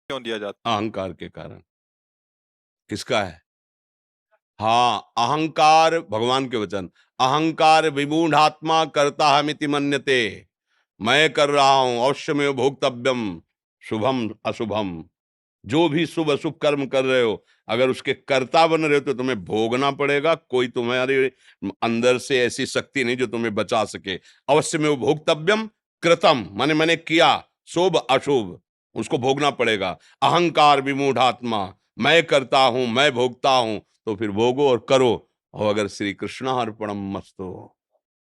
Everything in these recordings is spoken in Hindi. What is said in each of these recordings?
क्यों दिया जाता अहंकार के कारण। किसका है? हाँ, अहंकार, भगवान के वचन, अहंकार विमूढ़ात्मा कर्ता हमिति मन्यते। मैं कर रहा हूं, अवश्यमेव भोक्तव्यम, शुभम अशुभम। जो भी शुभ अशुभ कर्म कर रहे हो, अगर उसके कर्ता बन रहे हो तो तुम्हें भोगना पड़ेगा। कोई तुम्हारे अंदर से ऐसी शक्ति नहीं जो तुम्हें बचा सके। अवश्य में वो भोक्तव्यम कृतम, माने मैंने किया, शुभ अशुभ उसको भोगना पड़ेगा। अहंकार विमूढ़ात्मा, मैं करता हूं, मैं भोगता हूं, तो फिर भोगो और करो। और अगर श्री कृष्णार्पणम मस्तु,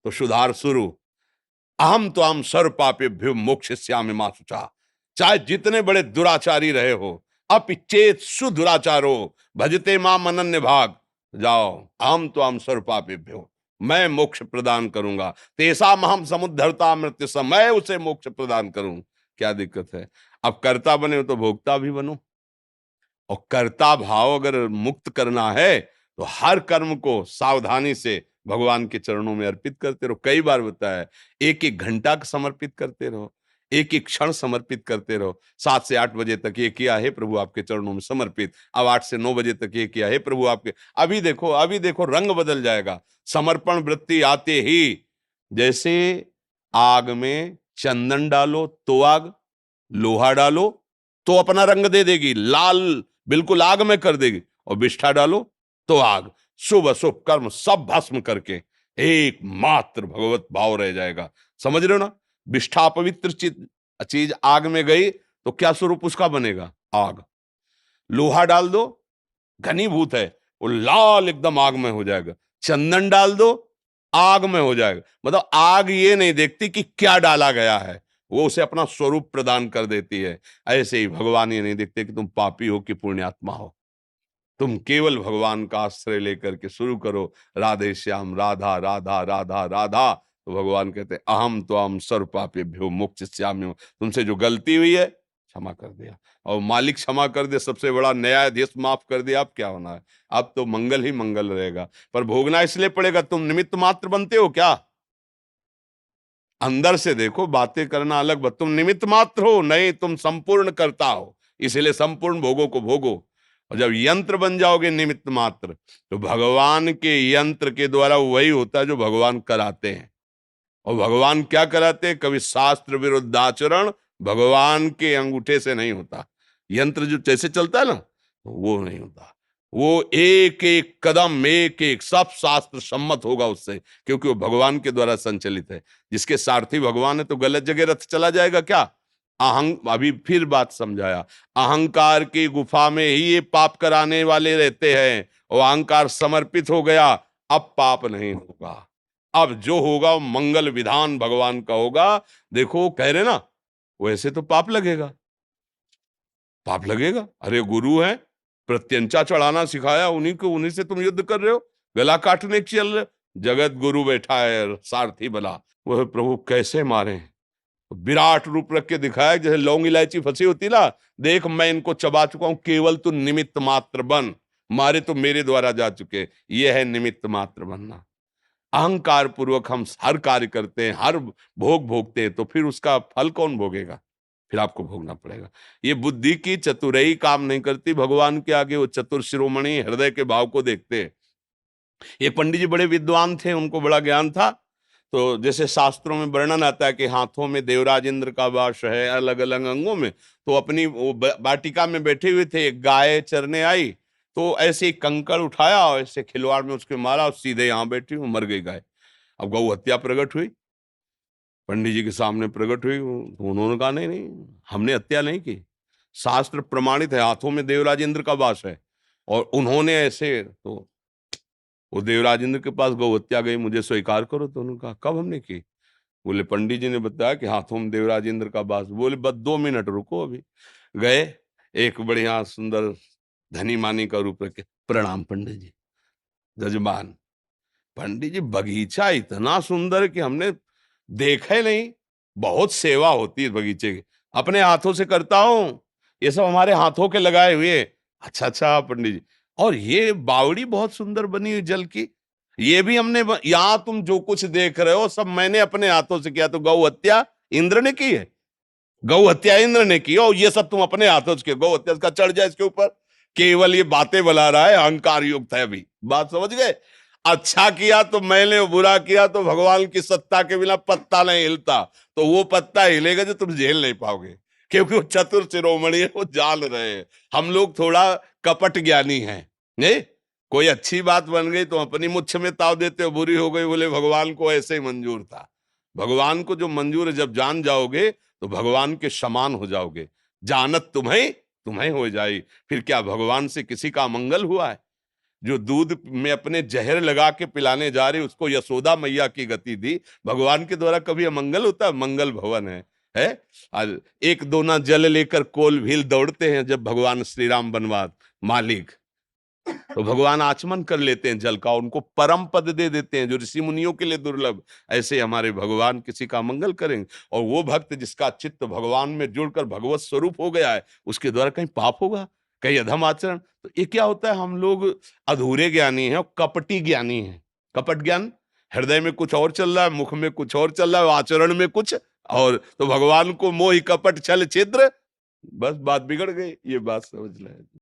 तो सुधार शुरू। अहम तो हम सर्व पापेभ्यो मोक्षयिष्यामि मा शुचा। चाहे जितने बड़े दुराचारी रहे हो, अपिचेत सुदुराचारो भजते माम अनन्य भाग। जाओ, अहम तो हम सर्व पापेभ्यो, मैं मोक्ष प्रदान करूंगा। तेसाम अहम समुद्धरता मृत्यु सम, मैं उसे मोक्ष प्रदान करूं। क्या दिक्कत है? अब कर्ता बने हो तो भोक्ता भी बनो। और कर्ता भाव अगर मुक्त करना है तो हर कर्म को सावधानी से भगवान के चरणों में अर्पित करते रहो। कई बार बताया, एक एक घंटा समर्पित करते रहो, एक एक क्षण समर्पित करते रहो। 7 से 8 बजे तक ये किया है प्रभु आपके चरणों में समर्पित, अब 8 से 9 बजे तक ये किया है प्रभु आपके। अभी देखो रंग बदल जाएगा। समर्पण वृत्ति आते ही, जैसे आग में चंदन डालो तो आग, लोहा डालो तो अपना रंग दे देगी, लाल बिल्कुल आग में कर देगी। और विष्ठा डालो तो आग, शुभ अशुभ कर्म सब भस्म करके एकमात्र भगवत भाव रह जाएगा। समझ रहे हो ना? विष्ठा पवित्र चीज आग में गई तो क्या स्वरूप उसका बनेगा? आग। लोहा डाल दो, घनीभूत है, वो लाल एकदम आग में हो जाएगा। चंदन डाल दो, आग में हो जाएगा। मतलब आग ये नहीं देखती कि क्या डाला गया है, वो उसे अपना स्वरूप प्रदान कर देती है। ऐसे ही भगवान ये नहीं देखते कि तुम पापी हो कि पुण्यात्मा हो। तुम केवल भगवान का आश्रय लेकर के शुरू करो, राधे श्याम राधा राधा राधा राधा। तो भगवान कहते अहम तो हम सर्व पापेभ्यो मोक्षयिष्यामि। तुमसे जो गलती हुई है क्षमा कर दिया, और मालिक क्षमा कर दे, सबसे बड़ा न्यायाधीश माफ कर दिया। अब क्या होना है? अब तो मंगल ही मंगल रहेगा। पर भोगना इसलिए पड़ेगा, तुम निमित्त मात्र बनते हो क्या? अंदर से देखो, बातें करना अलग बात, तुम निमित्त मात्र हो, नहीं तुम संपूर्ण करता हो। इसलिए संपूर्ण भोगों को भोगो। और जब यंत्र बन जाओगे निमित्त मात्र, तो भगवान के यंत्र के द्वारा वही होता है जो भगवान कराते हैं। और भगवान क्या कराते हैं? कभी शास्त्र विरुद्ध आचरण भगवान के अंगूठे से नहीं होता। यंत्र जो जैसे चलता है ना, वो नहीं होता। वो एक एक कदम, एक एक सब शास्त्र सम्मत होगा उससे, क्योंकि वो भगवान के द्वारा संचालित है। जिसके सारथी भगवान है तो गलत जगह रथ चला जाएगा क्या? अभी फिर बात समझाया, अहंकार की गुफा में ही ये पाप कराने वाले रहते हैं। और अहंकार समर्पित हो गया, अब पाप नहीं होगा। अब जो होगा वो मंगल विधान भगवान का होगा। देखो कह रहे ना, वैसे तो पाप लगेगा, पाप लगेगा। अरे गुरु है, प्रत्यंचा चढ़ाना सिखाया, उन्हीं से तुम युद्ध कर रहे हो, गला काटने चल रहे हो। जगत गुरु बैठा है सारथी बला, वह प्रभु कैसे मारे। विराट रूप रख के दिखाया, जैसे लौंग इलायची फंसी होती ना, देख मैं इनको चबा चुका हूं, केवल तू निमित्त मात्र बन। मारे तो मेरे द्वारा जा चुके, ये है निमित्त मात्र बनना। अहंकार पूर्वक हम हर कार्य करते हैं, हर भोग भोगते हैं, तो फिर उसका फल कौन भोगेगा? फिर आपको भोगना पड़ेगा। ये बुद्धि की चतुराई काम नहीं करती भगवान के आगे। वो चतुर शिरोमणि हृदय के भाव को देखते हैं। एक पंडित जी बड़े विद्वान थे, उनको बड़ा ज्ञान था। तो जैसे शास्त्रों में वर्णन आता है कि हाथों में देवराज इंद्र का वास है, अलग अलग अंगों में। तो अपनी वो वाटिका में बैठे हुए थे, एक गाय चरने आई, तो ऐसे ही कंकड़ उठाया और ऐसे खिलवाड़ में उसके मारा, और सीधे यहाँ बैठी हूँ, मर गई गाय। अब गौ हत्या प्रकट हुई, पंडित जी के सामने प्रकट हुई, तो उन्होंने कहा नहीं नहीं, हमने हत्या नहीं की, शास्त्र प्रमाणित है, हाथों में देवराज इंद्र का वास है। और उन्होंने ऐसे, तो वो देवराज इंद्र के पास गौ हत्या गई, मुझे स्वीकार करो। तो उन्होंने कहा कब हमने की? बोले पंडित जी ने बताया कि हाथों में देवराज इंद्र का वास। बोले बस 2 मिनट रुको, अभी गए, एक बढ़िया सुंदर धनी मानी का रूप रखे, प्रणाम पंडित जी, जजमान। पंडित जी बगीचा इतना सुंदर कि हमने देखा ही नहीं, बहुत सेवा होती है बगीचे की, अपने हाथों से करता हूं, ये सब हमारे हाथों के लगाए हुए। अच्छा अच्छा पंडित जी, और ये बावड़ी बहुत सुंदर बनी हुई जल की, ये भी हमने यहाँ तुम जो कुछ देख रहे हो सब मैंने अपने हाथों से किया। तो गौ हत्या इंद्र ने की है? गौ हत्या इंद्र ने की और ये सब तुम अपने हाथों से गौ हत्या का चढ़ जाए इसके ऊपर। केवल ये बातें बना रहा है, अहंकार युक्त है। अभी बात समझ गए? अच्छा किया तो मैंने, बुरा किया तो भगवान की सत्ता के बिना पत्ता नहीं हिलता। तो वो पत्ता हिलेगा जो तुम झेल नहीं पाओगे, क्योंकि वो चतुर शिरोमणि है, वो जान रहे हैं। हम लोग थोड़ा कपट ज्ञानी हैं। नहीं, कोई अच्छी बात बन गई तो अपनी मुच्छ में ताव देते हो, बुरी हो गई बोले भगवान को ऐसे ही मंजूर था। भगवान को जो मंजूर है, जब जान जाओगे तो भगवान के समान हो जाओगे। जानत तुम्हें तुम्हें हो जाए। फिर क्या भगवान से किसी का अमंगल हुआ है? जो दूध में अपने जहर लगा के पिलाने जा रहे उसको यशोदा मैया की गति दी। भगवान के द्वारा कभी अमंगल होता है? मंगल भवन है। आज एक दोना जल लेकर कोल भील दौड़ते हैं जब भगवान श्री राम बनवास मालिक, तो भगवान आचमन कर लेते हैं जल का, उनको परम पद दे देते हैं जो ऋषि मुनियों के लिए दुर्लभ। ऐसे हमारे भगवान किसी का मंगल करेंगे। और वो भक्त जिसका चित्त भगवान में जुड़कर भगवत स्वरूप हो गया है, उसके द्वारा कहीं पाप होगा, कहीं अधम आचरण? तो ये क्या होता है, हम लोग अधूरे ज्ञानी हैं और कपटी ज्ञानी हैं। कपट ज्ञान, हृदय में कुछ और चल रहा है, मुख में कुछ और चल रहा है, आचरण में कुछ और। तो भगवान को मोह कपट छल छिद्र, बस बात बिगड़ गई। ये बात समझ लें।